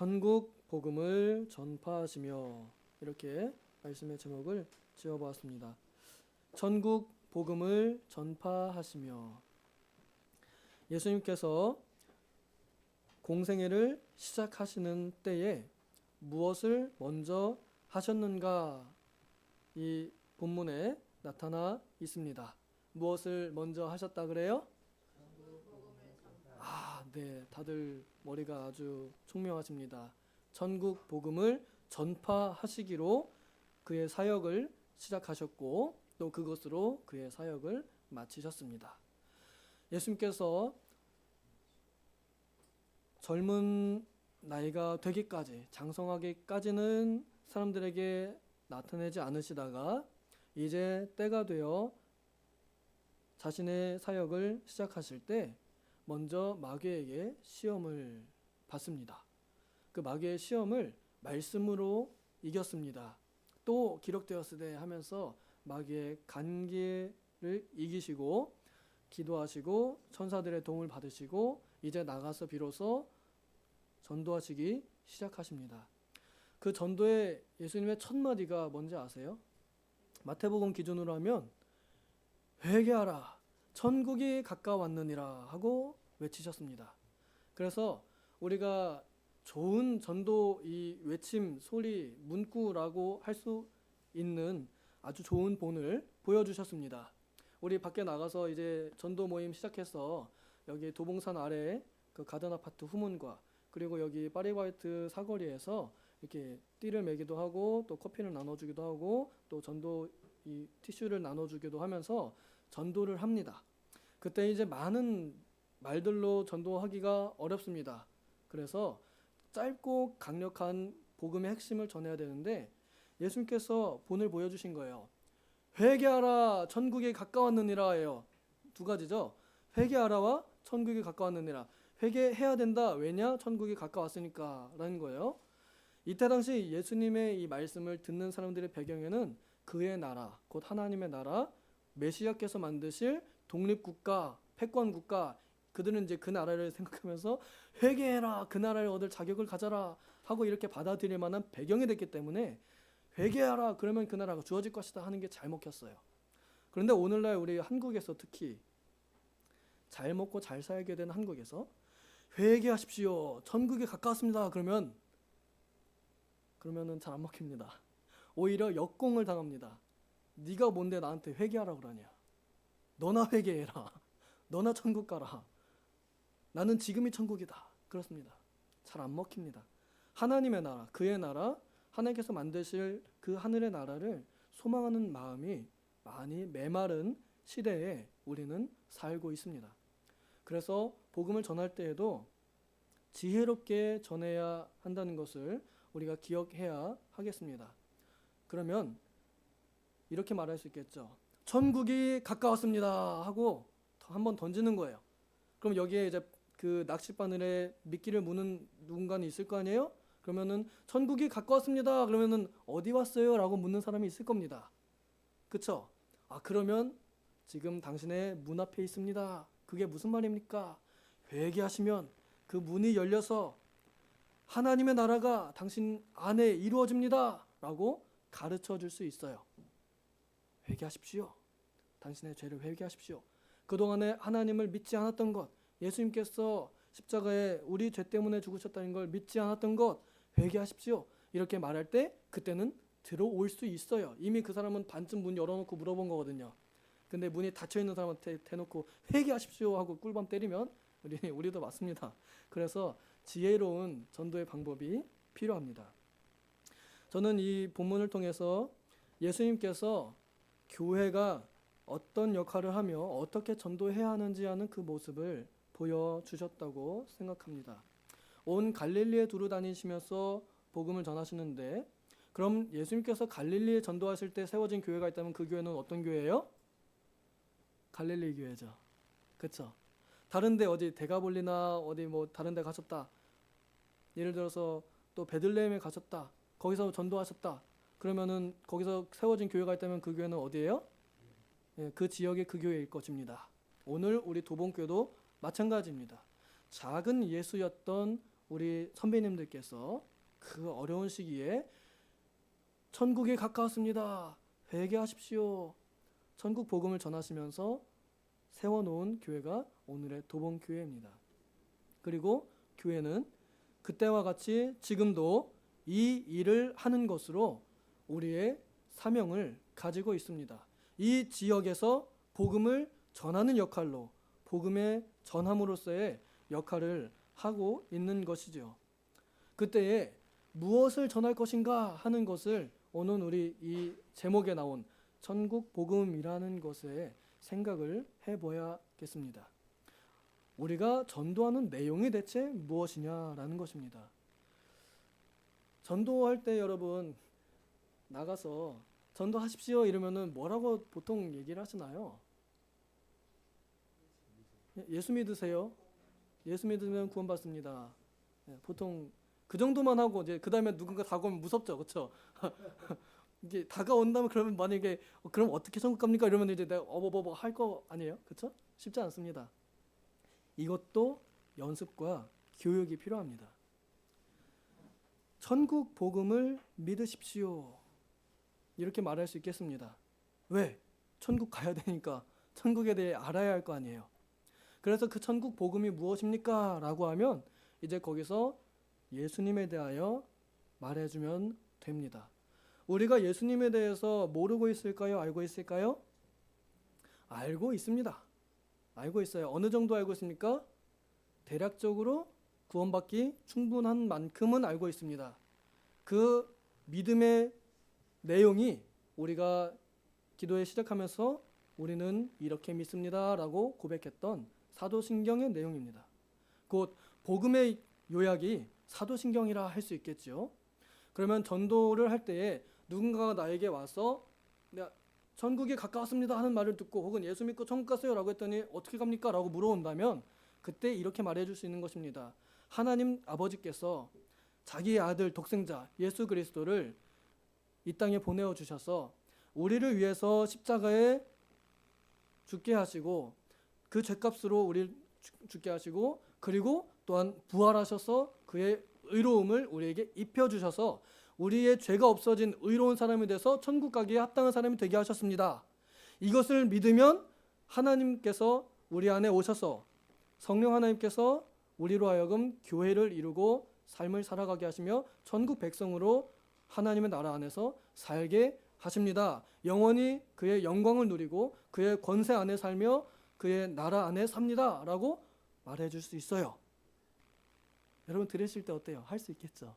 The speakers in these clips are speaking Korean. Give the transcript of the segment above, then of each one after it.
전국 복음을 전파하시며, 이렇게 말씀의 제목을 지어보았습니다. 전국 복음을 전파하시며, 예수님께서 공생애를 시작하시는 때에 무엇을 먼저 하셨는가, 이 본문에 나타나 있습니다. 무엇을 먼저 하셨다 그래요? 네, 다들 머리가 아주 총명하십니다. 전국 복음을 전파하시기로 그의 사역을 시작하셨고, 또 그것으로 그의 사역을 마치셨습니다. 예수님께서 젊은 나이가 되기까지, 장성하기까지는 사람들에게 나타내지 않으시다가 이제 때가 되어 자신의 사역을 시작하실 때 먼저 마귀에게 시험을 받습니다. 그 마귀의 시험을 말씀으로 이겼습니다. 또 기록되었으되 하면서 마귀의 간계를 이기시고 기도하시고 천사들의 도움을 받으시고 이제 나가서 비로소 전도하시기 시작하십니다. 그 전도의 예수님의 첫 마디가 뭔지 아세요? 마태복음 기준으로 하면 회개하라, 천국이 가까웠느니라 하고 외치셨습니다. 그래서 우리가 좋은 전도 이 외침, 소리, 문구라고 할 수 있는 아주 좋은 본을 보여주셨습니다. 우리 밖에 나가서 이제 전도 모임 시작해서 여기 도봉산 아래 그 가든 아파트 후문과 그리고 여기 파리바이트 사거리에서 이렇게 띠를 매기도 하고 또 커피를 나눠주기도 하고 또 전도 이 티슈를 나눠주기도 하면서 전도를 합니다. 그때 이제 많은 말들로 전도하기가 어렵습니다. 그래서 짧고 강력한 복음의 핵심을 전해야 되는데 예수님께서 본을 보여주신 거예요. 회개하라, 천국이 가까웠느니라예요. 두 가지죠. 회개하라와 천국이 가까웠느니라. 회개해야 된다. 왜냐? 천국이 가까웠으니까 라는 거예요. 이때 당시 예수님의 이 말씀을 듣는 사람들의 배경에는 그의 나라, 곧 하나님의 나라, 메시아께서 만드실 독립국가, 패권국가, 그들은 이제 그 나라를 생각하면서 회개해라, 그 나라를 얻을 자격을 가져라 하고 이렇게 받아들일 만한 배경이 됐기 때문에 회개하라, 그러면 그 나라가 주어질 것이다 하는 게 잘 먹혔어요. 그런데 오늘날 우리 한국에서 특히 잘 먹고 잘 살게 된 한국에서 회개하십시오, 천국에 가까웠습니다 그러면은 잘 안 먹힙니다. 오히려 역공을 당합니다. 네가 뭔데 나한테 회개하라 그러냐, 너나 회개해라, 너나 천국 가라, 나는 지금이 천국이다. 그렇습니다. 잘 안 먹힙니다. 하나님의 나라, 그의 나라, 하나님께서 만드실 그 하늘의 나라를 소망하는 마음이 많이 메마른 시대에 우리는 살고 있습니다. 그래서 복음을 전할 때에도 지혜롭게 전해야 한다는 것을 우리가 기억해야 하겠습니다. 그러면 이렇게 말할 수 있겠죠. 천국이 가까웠습니다 하고 한번 던지는 거예요. 그럼 여기에 이제 그 낚싯바늘에 미끼를 무는 누군가는 있을 거 아니에요? 그러면은 천국이 가까웠습니다 그러면은 어디 왔어요? 라고 묻는 사람이 있을 겁니다. 그쵸? 그러면 지금 당신의 문 앞에 있습니다. 그게 무슨 말입니까? 회개하시면 그 문이 열려서 하나님의 나라가 당신 안에 이루어집니다 라고 가르쳐 줄 수 있어요. 회개하십시오. 당신의 죄를 회개하십시오. 그동안에 하나님을 믿지 않았던 것, 예수님께서 십자가에 우리 죄 때문에 죽으셨다는 걸 믿지 않았던 것 회개하십시오. 이렇게 말할 때 그때는 들어올 수 있어요. 이미 그 사람은 반쯤 문 열어놓고 물어본 거거든요. 근데 문이 닫혀있는 사람한테 대놓고 회개하십시오 하고 꿀밤 때리면 우리도 맞습니다. 그래서 지혜로운 전도의 방법이 필요합니다. 저는 이 본문을 통해서 예수님께서 교회가 어떤 역할을 하며 어떻게 전도해야 하는지 하는 그 모습을 보여주셨다고 생각합니다. 온 갈릴리에 두루 다니시면서 복음을 전하시는데, 그럼 예수님께서 갈릴리에 전도하실 때 세워진 교회가 있다면 그 교회는 어떤 교회예요? 갈릴리 교회죠. 그렇죠? 다른데 어디 데가볼리나 어디 뭐 다른데 가셨다. 예를 들어서 또 베들레헴에 가셨다. 거기서 전도하셨다. 그러면은 거기서 세워진 교회가 있다면 그 교회는 어디예요? 그 지역의 그 교회일 것입니다. 오늘 우리 도봉교도 마찬가지입니다. 작은 예수였던 우리 선배님들께서 그 어려운 시기에 천국이 가까웠습니다. 회개하십시오. 천국 복음을 전하시면서 세워놓은 교회가 오늘의 도봉교회입니다. 그리고 교회는 그때와 같이 지금도 이 일을 하는 것으로 우리의 사명을 가지고 있습니다. 이 지역에서 복음을 전하는 역할로 복음의 전함으로서의 역할을 하고 있는 것이죠. 그때에 무엇을 전할 것인가 하는 것을 오늘 우리 이 제목에 나온 천국 복음이라는 것에 생각을 해봐야겠습니다. 우리가 전도하는 내용이 대체 무엇이냐라는 것입니다. 전도할 때 여러분 나가서 전도하십시오 이러면은 뭐라고 보통 얘기를 하시나요? 예수 믿으세요. 예수 믿으면 구원받습니다. 보통 그 정도만 하고 이제 그 다음에 누군가 다가오면 무섭죠, 그렇죠? 이게 다가온다면 그러면 만약에 그럼 어떻게 천국 갑니까? 이러면 이제 내가 어버버버 할 거 아니에요, 그렇죠? 쉽지 않습니다. 이것도 연습과 교육이 필요합니다. 천국 복음을 믿으십시오. 이렇게 말할 수 있겠습니다. 왜? 천국 가야 되니까 천국에 대해 알아야 할 거 아니에요. 그래서 그 천국 복음이 무엇입니까? 라고 하면 이제 거기서 예수님에 대하여 말해주면 됩니다. 우리가 예수님에 대해서 모르고 있을까요? 알고 있을까요? 알고 있습니다. 알고 있어요. 어느 정도 알고 있습니까? 대략적으로 구원받기 충분한 만큼은 알고 있습니다. 그 믿음의 내용이 우리가 기도에 시작하면서 우리는 이렇게 믿습니다 라고 고백했던 사도신경의 내용입니다. 곧 복음의 요약이 사도신경이라 할 수 있겠죠. 그러면 전도를 할 때에 누군가가 나에게 와서 내가 천국이 가까웠습니다 하는 말을 듣고 혹은 예수 믿고 천국 갔어요 라고 했더니 어떻게 갑니까? 라고 물어온다면 그때 이렇게 말해줄 수 있는 것입니다. 하나님 아버지께서 자기의 아들 독생자 예수 그리스도를 이 땅에 보내어 주셔서 우리를 위해서 십자가에 죽게 하시고 그 죄값으로 우리를 죽게 하시고 그리고 또한 부활하셔서 그의 의로움을 우리에게 입혀주셔서 우리의 죄가 없어진 의로운 사람이 돼서 천국 가기에 합당한 사람이 되게 하셨습니다. 이것을 믿으면 하나님께서 우리 안에 오셔서 성령 하나님께서 우리로 하여금 교회를 이루고 삶을 살아가게 하시며 천국 백성으로 하나님의 나라 안에서 살게 하십니다. 영원히 그의 영광을 누리고 그의 권세 안에 살며 그의 나라 안에 삽니다 라고 말해줄 수 있어요. 여러분 들으실 때 어때요? 할 수 있겠죠?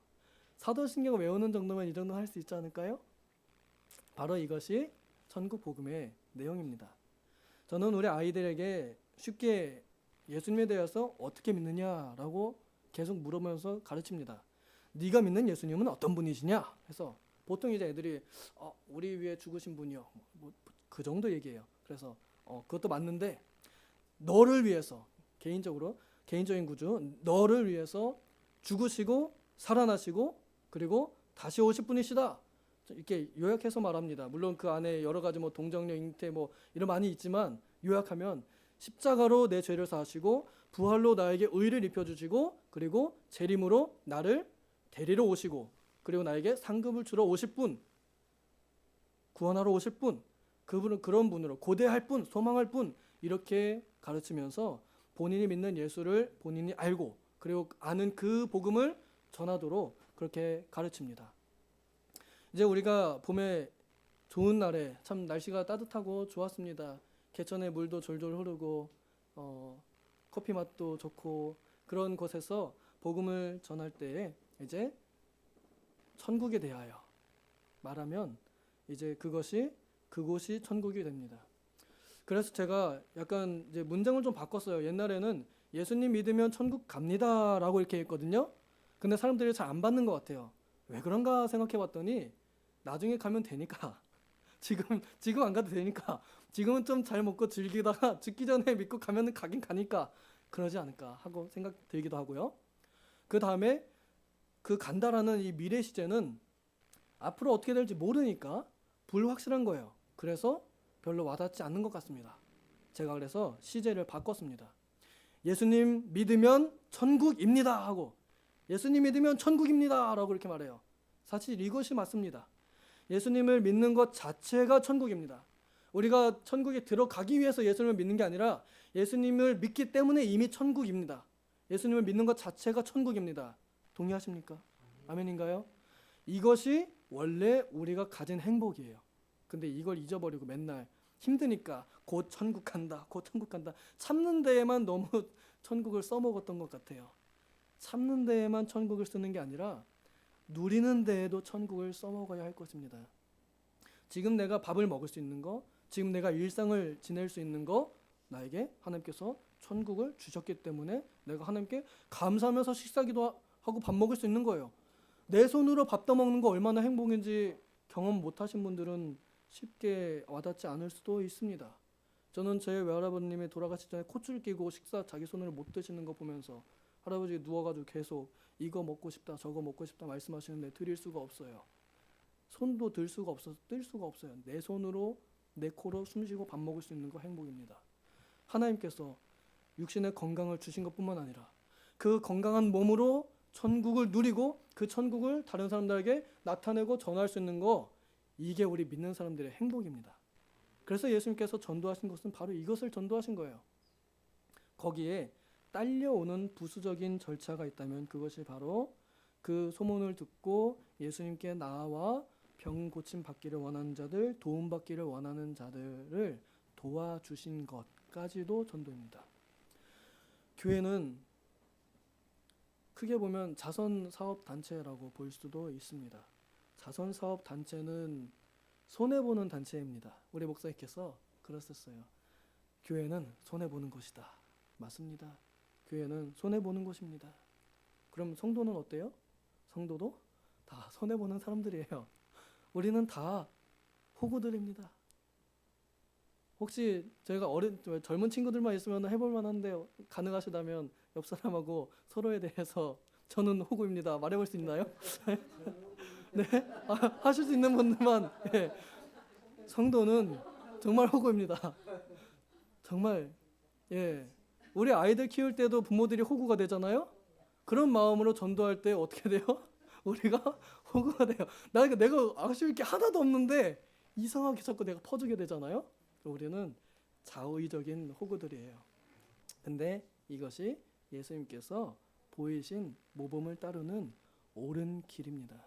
사도신경 외우는 정도면 이 정도 할 수 있지 않을까요? 바로 이것이 천국 복음의 내용입니다. 저는 우리 아이들에게 쉽게 예수님에 대해서 어떻게 믿느냐라고 계속 물으면서 가르칩니다. 네가 믿는 예수님은 어떤 분이시냐? 해서 보통 이제 애들이 우리 위해 죽으신 분이요. 그 정도 얘기해요. 그래서 그것도 맞는데 너를 위해서 개인적인 구주 너를 위해서 죽으시고 살아나시고 그리고 다시 오실 분이시다. 이렇게 요약해서 말합니다. 물론 그 안에 여러 가지 동정력, 잉태 이런 많이 있지만 요약하면 십자가로 내 죄를 사하시고 부활로 나에게 의를 입혀주시고 그리고 재림으로 나를 데리러 오시고 그리고 나에게 상급을 주러 오실 분, 구원하러 오실 분, 그분은 그런 분으로 고대할 분, 소망할 분 이렇게 가르치면서 본인이 믿는 예수를 본인이 알고 그리고 아는 그 복음을 전하도록 그렇게 가르칩니다. 이제 우리가 봄에 좋은 날에 참 날씨가 따뜻하고 좋았습니다. 개천에 물도 졸졸 흐르고 커피 맛도 좋고 그런 곳에서 복음을 전할 때에 이제 천국에 대하여 말하면 이제 그곳이 천국이 됩니다. 그래서 제가 약간 이제 문장을 좀 바꿨어요. 옛날에는 예수님 믿으면 천국 갑니다라고 이렇게 했거든요. 근데 사람들이 잘 안 받는 것 같아요. 왜 그런가 생각해봤더니 나중에 가면 되니까 지금 안 가도 되니까 지금은 좀 잘 먹고 즐기다가 죽기 전에 믿고 가면 가긴 가니까 그러지 않을까 하고 생각 들기도 하고요. 그 다음에 그 간다라는 이 미래 시제는 앞으로 어떻게 될지 모르니까 불확실한 거예요. 그래서 별로 와닿지 않는 것 같습니다. 제가 그래서 시제를 바꿨습니다. 예수님 믿으면 천국입니다 하고 예수님 믿으면 천국입니다 라고 이렇게 말해요. 사실 이것이 맞습니다. 예수님을 믿는 것 자체가 천국입니다. 우리가 천국에 들어가기 위해서 예수님을 믿는 게 아니라 예수님을 믿기 때문에 이미 천국입니다. 예수님을 믿는 것 자체가 천국입니다. 동의하십니까? 아멘인가요? 이것이 원래 우리가 가진 행복이에요. 근데 이걸 잊어버리고 맨날 힘드니까 곧 천국 간다, 곧 천국 간다. 참는 데에만 너무 천국을 써먹었던 것 같아요. 참는 데에만 천국을 쓰는 게 아니라 누리는 데에도 천국을 써먹어야 할 것입니다. 지금 내가 밥을 먹을 수 있는 거, 지금 내가 일상을 지낼 수 있는 거, 나에게 하나님께서 천국을 주셨기 때문에 내가 하나님께 감사하면서 식사기도 하고 밥 먹을 수 있는 거예요. 내 손으로 밥 떠먹는 거 얼마나 행복인지 경험 못하신 분들은 쉽게 와닿지 않을 수도 있습니다. 저는 제 외할아버님이 돌아가시기 전에 콧줄 끼고 식사 자기 손으로 못 드시는 거 보면서 할아버지 누워가지고 계속 이거 먹고 싶다 저거 먹고 싶다 말씀하시는데 드릴 수가 없어요. 손도 들 수가 없어서 뜰 수가 없어요. 내 손으로 내 코로 숨쉬고 밥 먹을 수 있는 거 행복입니다. 하나님께서 육신의 건강을 주신 것뿐만 아니라 그 건강한 몸으로 천국을 누리고 그 천국을 다른 사람들에게 나타내고 전할 수 있는 거, 이게 우리 믿는 사람들의 행복입니다. 그래서 예수님께서 전도하신 것은 바로 이것을 전도하신 거예요. 거기에 딸려오는 부수적인 절차가 있다면 그것이 바로 그 소문을 듣고 예수님께 나와 병 고침 받기를 원하는 자들, 도움 받기를 원하는 자들을 도와주신 것까지도 전도입니다. 교회는 크게 보면 자선사업단체라고 볼 수도 있습니다. 자선사업단체는 손해보는 단체입니다. 우리 목사님께서 그랬었어요. 교회는 손해보는 것이다. 맞습니다. 교회는 손해보는 것입니다. 그럼 성도는 어때요? 성도도 다 손해보는 사람들이에요. 우리는 다 호구들입니다. 혹시 저희가 젊은 친구들만 있으면 해볼 만한데 가능하시다면 옆 사람하고 서로에 대해서 저는 호구입니다. 말해볼 수 있나요? 네, 하실 수 있는 분들만. 네. 성도는 정말 호구입니다. 정말 예, 우리 아이들 키울 때도 부모들이 호구가 되잖아요. 그런 마음으로 전도할 때 어떻게 돼요? 우리가 호구가 돼요. 내가 아쉬울 게 하나도 없는데 이상하게 자꾸 내가 퍼주게 되잖아요. 우리는 자의적인 호구들이에요. 근데 이것이 예수님께서 보이신 모범을 따르는 옳은 길입니다.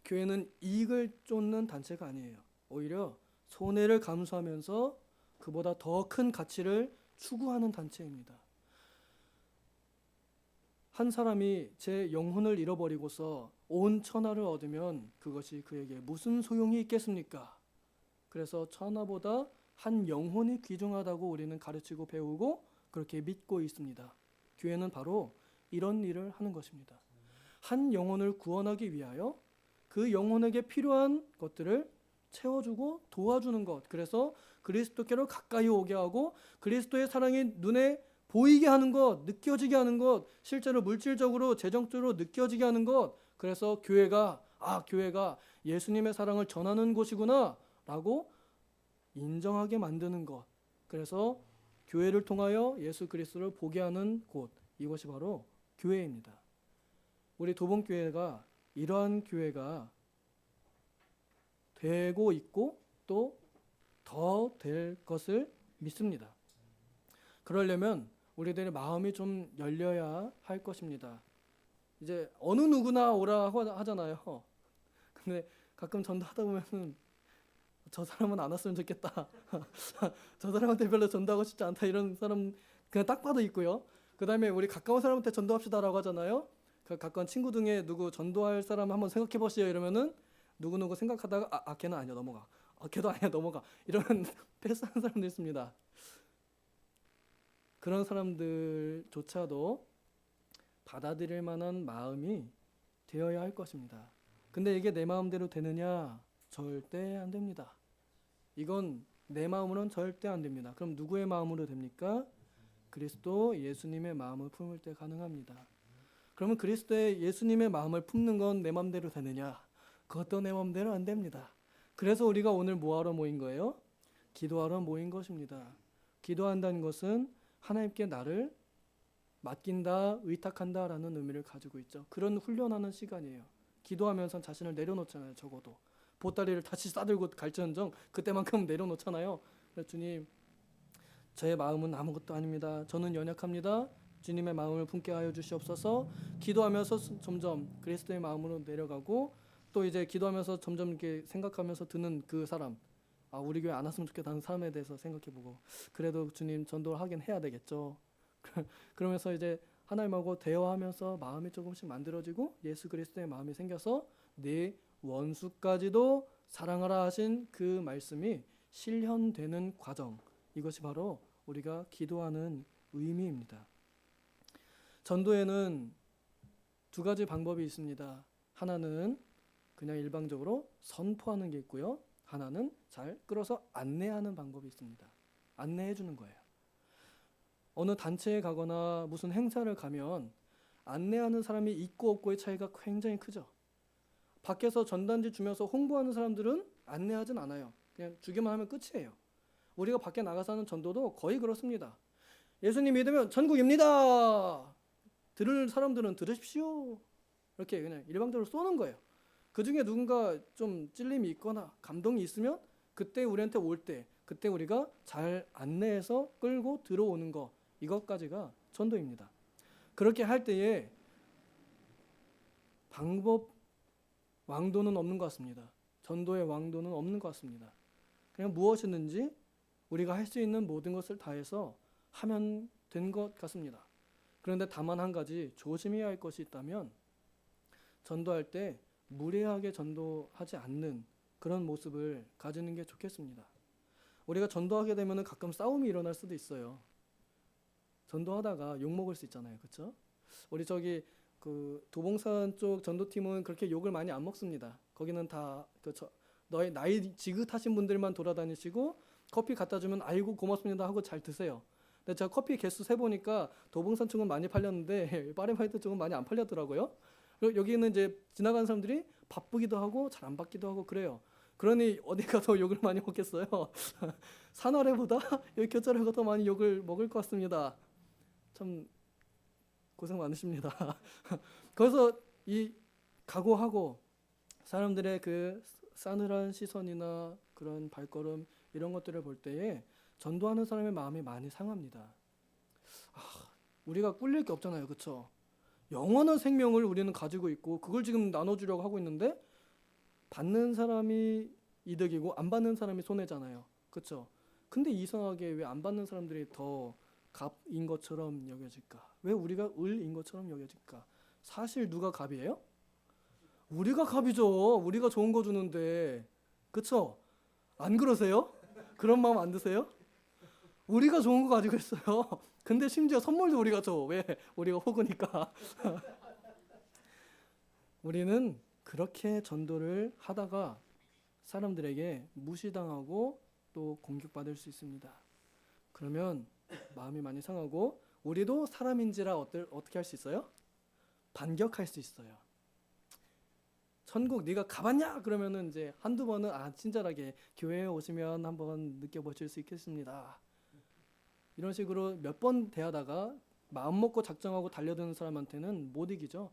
교회는 이익을 쫓는 단체가 아니에요. 오히려 손해를 감수하면서 그보다 더 큰 가치를 추구하는 단체입니다. 한 사람이 제 영혼을 잃어버리고서 온 천하를 얻으면 그것이 그에게 무슨 소용이 있겠습니까? 그래서 천하보다 한 영혼이 귀중하다고 우리는 가르치고 배우고 그렇게 믿고 있습니다. 교회는 바로 이런 일을 하는 것입니다. 한 영혼을 구원하기 위하여 그 영혼에게 필요한 것들을 채워주고 도와주는 것. 그래서 그리스도께로 가까이 오게 하고 그리스도의 사랑이 눈에 보이게 하는 것, 느껴지게 하는 것, 실제로 물질적으로 재정적으로 느껴지게 하는 것. 그래서 교회가 예수님의 사랑을 전하는 곳이구나 라고 인정하게 만드는 것. 그래서 교회를 통하여 예수 그리스도를 보게 하는 곳. 이것이 바로 교회입니다. 우리 도봉교회가 이러한 교회가 되고 있고 또 더 될 것을 믿습니다. 그러려면 우리들의 마음이 좀 열려야 할 것입니다. 이제 어느 누구나 오라 하잖아요. 근데 가끔 전도하다 보면은 저 사람은 안 왔으면 좋겠다. 저 사람한테 별로 전도하고 싶지 않다. 이런 사람 그냥 딱 봐도 있고요. 그 다음에 우리 가까운 사람한테 전도합시다라고 하잖아요. 그 가까운 친구 중에 누구 전도할 사람 한번 생각해 보시오 이러면은 누구 생각하다가 걔는 아니야 넘어가. 걔도 아니야 넘어가. 이런 패스하는 사람도 있습니다. 그런 사람들조차도 받아들일 만한 마음이 되어야 할 것입니다. 근데 이게 내 마음대로 되느냐? 절대 안 됩니다. 이건 내 마음으로는 절대 안 됩니다. 그럼 누구의 마음으로 됩니까? 그리스도 예수님의 마음을 품을 때 가능합니다. 그러면 그리스도의 예수님의 마음을 품는 건 내 마음대로 되느냐? 그것도 내 마음대로 안 됩니다. 그래서 우리가 오늘 뭐하러 모인 거예요? 기도하러 모인 것입니다. 기도한다는 것은 하나님께 나를 맡긴다, 의탁한다라는 의미를 가지고 있죠. 그런 훈련하는 시간이에요. 기도하면서 자신을 내려놓잖아요. 적어도 보따리를 다시 싸들고 갈지언정 그때만큼 내려놓잖아요. 그래서 주님, 제 마음은 아무것도 아닙니다. 저는 연약합니다. 주님의 마음을 품게 하여 주시옵소서. 기도하면서 점점 그리스도의 마음으로 내려가고, 또 이제 기도하면서 점점 이렇게 생각하면서 드는 그 사람, 우리 교회 안 왔으면 좋겠다는 사람에 대해서 생각해보고, 그래도 주님 전도를 하긴 해야 되겠죠. 그러면서 이제 하나님하고 대화하면서 마음이 조금씩 만들어지고 예수 그리스도의 마음이 생겨서 네 원수까지도 사랑하라 하신 그 말씀이 실현되는 과정, 이것이 바로 우리가 기도하는 의미입니다. 전도에는 두 가지 방법이 있습니다. 하나는 그냥 일방적으로 선포하는 게 있고요. 하나는 잘 끌어서 안내하는 방법이 있습니다. 안내해 주는 거예요. 어느 단체에 가거나 무슨 행사를 가면 안내하는 사람이 있고 없고의 차이가 굉장히 크죠. 밖에서 전단지 주면서 홍보하는 사람들은 안내하진 않아요. 그냥 주기만 하면 끝이에요. 우리가 밖에 나가서 하는 전도도 거의 그렇습니다. 예수님 믿으면 천국입니다. 들을 사람들은 들으십시오. 이렇게 그냥 일방적으로 쏘는 거예요. 그 중에 누군가 좀 찔림이 있거나 감동이 있으면 그때 우리한테 올 때, 그때 우리가 잘 안내해서 끌고 들어오는 거, 이것까지가 전도입니다. 그렇게 할 때에 방법 왕도는 없는 것 같습니다. 전도의 왕도는 없는 것 같습니다. 그냥 무엇이든지 우리가 할 수 있는 모든 것을 다해서 하면 된 것 같습니다. 그런데 다만 한 가지 조심해야 할 것이 있다면, 전도할 때 무례하게 전도하지 않는 그런 모습을 가지는 게 좋겠습니다. 우리가 전도하게 되면 가끔 싸움이 일어날 수도 있어요. 전도하다가 욕 먹을 수 있잖아요, 그렇죠? 우리 저기 그 도봉산 쪽 전도팀은 그렇게 욕을 많이 안 먹습니다. 거기는 다 너의 나이 지긋하신 분들만 돌아다니시고 커피 갖다 주면 아이고 고맙습니다 하고 잘 드세요. 근데 제가 커피 개수 세 보니까 도봉산 쪽은 많이 팔렸는데 파리바이트 쪽은 많이 안 팔렸더라고요. 그리고 여기는 이제 지나가는 사람들이 바쁘기도 하고 잘 안 받기도 하고 그래요. 그러니 어디가 더 욕을 많이 먹겠어요? 산아래보다 여기 교차로가 더 많이 욕을 먹을 것 같습니다. 참 고생 많으십니다. 그래서 이 각오하고 사람들의 그 싸늘한 시선이나 그런 발걸음 이런 것들을 볼 때에 전도하는 사람의 마음이 많이 상합니다. 우리가 꿀릴 게 없잖아요, 그렇죠? 영원한 생명을 우리는 가지고 있고 그걸 지금 나눠주려고 하고 있는데 받는 사람이 이득이고 안 받는 사람이 손해잖아요, 그렇죠? 근데 이상하게 왜 안 받는 사람들이 더 갑인 것처럼 여겨질까? 왜 우리가 을인 것처럼 여겨질까? 사실 누가 갑이에요? 우리가 갑이죠. 우리가 좋은 거 주는데, 그쵸? 안 그러세요? 그런 마음 안 드세요? 우리가 좋은 거 가지고 있어요. 근데 심지어 선물도 우리가 줘. 왜? 우리가 호구니까. 우리는 그렇게 전도를 하다가 사람들에게 무시당하고 또 공격받을 수 있습니다. 그러면 마음이 많이 상하고 우리도 사람인지라 어떻게 할 수 있어요? 반격할 수 있어요. 천국 네가 가봤냐? 그러면은 이제 한두 번은 친절하게 교회에 오시면 한번 느껴보실 수 있겠습니다. 이런 식으로 몇 번 대하다가 마음 먹고 작정하고 달려드는 사람한테는 못 이기죠.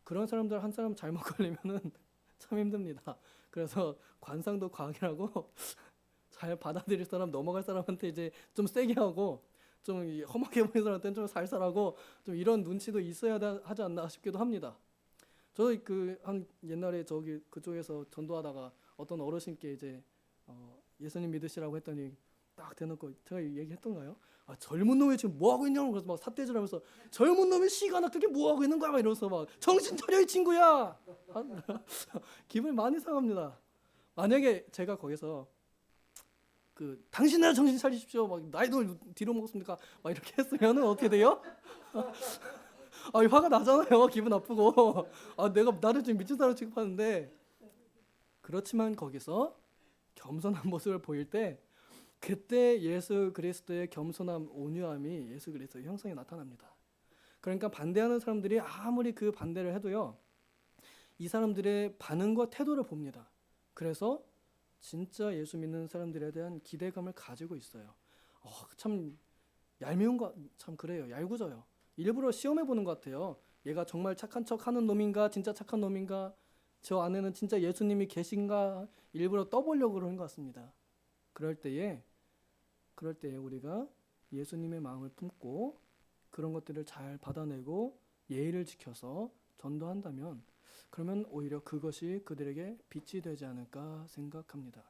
그런 사람들 한 사람 잘못 걸리면은 참 힘듭니다. 그래서 관상도 과학이라고 잘 받아들일 사람, 넘어갈 사람한테 이제 좀 세게 하고 좀 험하게 보이는 사람한테는 좀 살살하고 좀 이런 눈치도 있어야 하지 않나 싶기도 합니다. 저도 한 옛날에 저기 그쪽에서 전도하다가 어떤 어르신께 이제 예수님 믿으시라고 했더니 딱 대놓고 제가 얘기했던가요? 젊은 놈이 지금 뭐 하고 있냐고 그래서 막 삿대질하면서 젊은 놈이 시간 아깝게 뭐 하고 있는 거야 막 이러면서 막 정신 차려 이 친구야. 기분이 많이 상합니다. 만약에 제가 거기서 당신이나 정신 차리십시오. 막 나이도 뒤로 먹었습니까? 막 이렇게 했으면은 어떻게 돼요? 화가 나잖아요. 기분 나쁘고. 내가 나를 지금 미친 사람 취급하는데. 그렇지만 거기서 겸손한 모습을 보일 때 그때 예수 그리스도의 겸손함, 온유함이 예수 그리스도의 형상에 나타납니다. 그러니까 반대하는 사람들이 아무리 그 반대를 해도요. 이 사람들의 반응과 태도를 봅니다. 그래서 진짜 예수 믿는 사람들에 대한 기대감을 가지고 있어요. 참 얄미운 거 참 그래요. 얄궂어요. 일부러 시험해 보는 것 같아요. 얘가 정말 착한 척 하는 놈인가, 진짜 착한 놈인가, 저 안에는 진짜 예수님이 계신가, 일부러 떠보려고 그러는 것 같습니다. 그럴 때에 우리가 예수님의 마음을 품고 그런 것들을 잘 받아내고 예의를 지켜서 전도한다면, 그러면 오히려 그것이 그들에게 빛이 되지 않을까 생각합니다.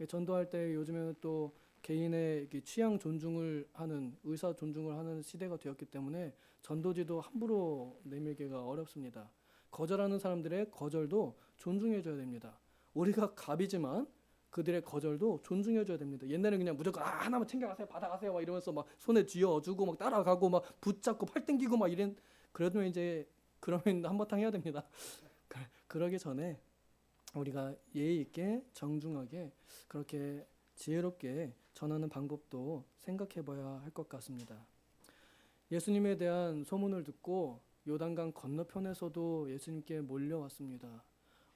전도할 때 요즘에는 또 개인의 취향 존중을 하는, 의사 존중을 하는 시대가 되었기 때문에 전도지도 함부로 내밀기가 어렵습니다. 거절하는 사람들의 거절도 존중해줘야 됩니다. 우리가 갑이지만 그들의 거절도 존중해줘야 됩니다. 옛날에는 그냥 무조건 하나만 챙겨가세요, 받아가세요 막 이러면서 막 손에 쥐어주고 막 따라가고 막 붙잡고 팔 당기고 막 이런, 그러면 한바탕 해야 됩니다. 그러기 전에 우리가 예의 있게 정중하게 그렇게 지혜롭게 전하는 방법도 생각해 봐야 할 것 같습니다. 예수님에 대한 소문을 듣고 요단강 건너편에서도 예수님께 몰려왔습니다.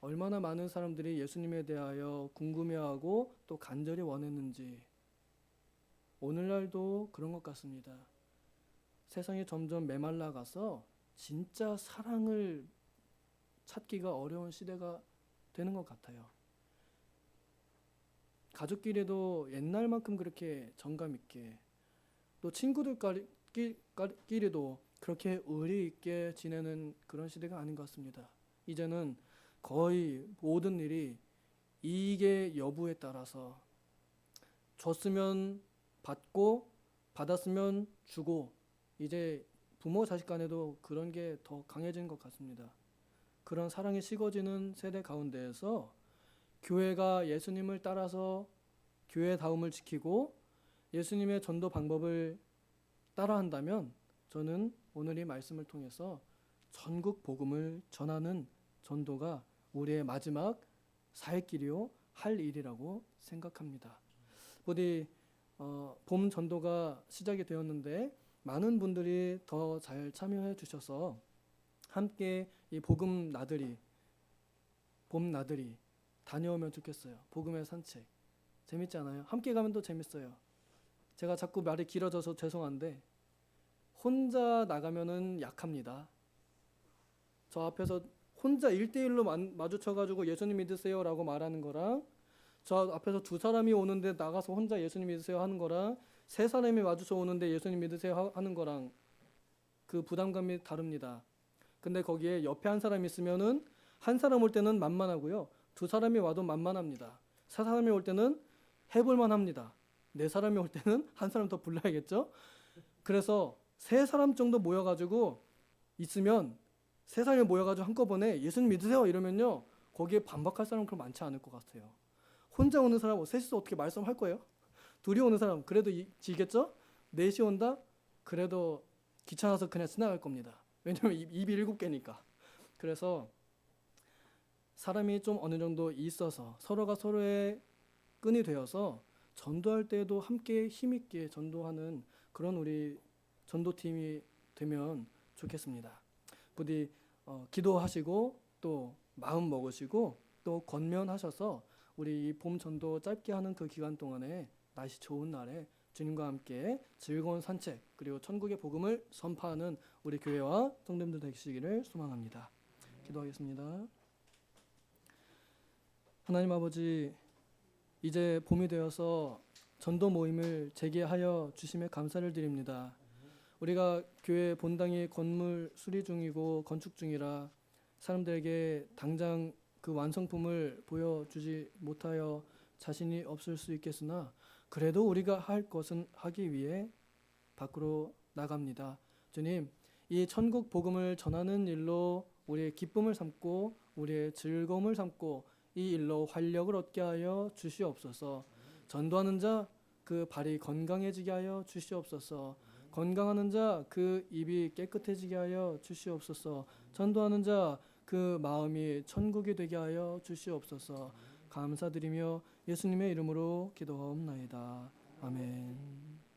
얼마나 많은 사람들이 예수님에 대하여 궁금해하고 또 간절히 원했는지. 오늘날도 그런 것 같습니다. 세상이 점점 메말라가서 진짜 사랑을 찾기가 어려운 시대가 되는 것 같아요. 가족끼리도 옛날만큼 그렇게 정감 있게, 또 친구들끼리도 그렇게 의리 있게 지내는 그런 시대가 아닌 것 같습니다. 이제는 거의 모든 일이 이익의 여부에 따라서, 줬으면 받고 받았으면 주고, 이제 부모 자식 간에도 그런 게 더 강해진 것 같습니다. 그런 사랑이 식어지는 세대 가운데에서 교회가 예수님을 따라서 교회다움을 지키고 예수님의 전도 방법을 따라한다면, 저는 오늘 이 말씀을 통해서 전국 복음을 전하는 전도가 우리의 마지막 살 길이요 할 일이라고 생각합니다. 부디 봄 전도가 시작이 되었는데 많은 분들이 더 잘 참여해 주셔서 함께 이 복음 나들이, 봄 나들이 다녀오면 좋겠어요. 복음의 산책 재밌지 않아요? 함께 가면 더 재밌어요. 제가 자꾸 말이 길어져서 죄송한데 혼자 나가면은 약합니다. 저 앞에서 혼자 1대1로 마주쳐가지고 예수님 믿으세요 라고 말하는 거랑, 저 앞에서 두 사람이 오는데 나가서 혼자 예수님 믿으세요 하는 거랑, 세 사람이 마주쳐 오는데 예수님 믿으세요 하는 거랑 그 부담감이 다릅니다. 근데 거기에 옆에 한 사람 있으면은 한 사람 올 때는 만만하고요, 두 사람이 와도 만만합니다. 세 사람이 올 때는 해볼만 합니다. 네 사람이 올 때는 한 사람 더 불러야겠죠. 그래서 세 사람 정도 모여가지고 있으면, 세 사람이 모여가지고 한꺼번에 예수님 믿으세요 이러면요, 거기에 반박할 사람 그럼 많지 않을 것 같아요. 혼자 오는 사람 셋이서 어떻게 말씀할 거예요? 둘이 오는 사람 그래도 지겠죠? 넷이 온다? 그래도 귀찮아서 그냥 지나갈 겁니다. 왜냐면 입이 7개니까. 그래서 사람이 좀 어느 정도 있어서 서로가 서로의 끈이 되어서 전도할 때도 함께 힘있게 전도하는 그런 우리 전도팀이 되면 좋겠습니다. 부디 기도하시고 또 마음 먹으시고 또 권면하셔서 우리 이 봄 전도 짧게 하는 그 기간 동안에 날씨 좋은 날에 주님과 함께 즐거운 산책, 그리고 천국의 복음을 선포하는 우리 교회와 성도님들 되시기를 소망합니다. 기도하겠습니다. 하나님 아버지, 이제 봄이 되어서 전도 모임을 재개하여 주심에 감사를 드립니다. 우리가 교회 본당이 건물 수리 중이고 건축 중이라 사람들에게 당장 그 완성품을 보여주지 못하여 자신이 없을 수 있겠으나, 그래도 우리가 할 것은 하기 위해 밖으로 나갑니다. 주님, 이 천국 복음을 전하는 일로 우리의 기쁨을 삼고 우리의 즐거움을 삼고 이 일로 활력을 얻게 하여 주시옵소서. 전도하는 자 그 발이 건강해지게 하여 주시옵소서. 건강하는 자 그 입이 깨끗해지게 하여 주시옵소서. 전도하는 자 그 마음이 천국이 되게 하여 주시옵소서. 감사드리며 예수님의 이름으로 기도하옵나이다. 아멘.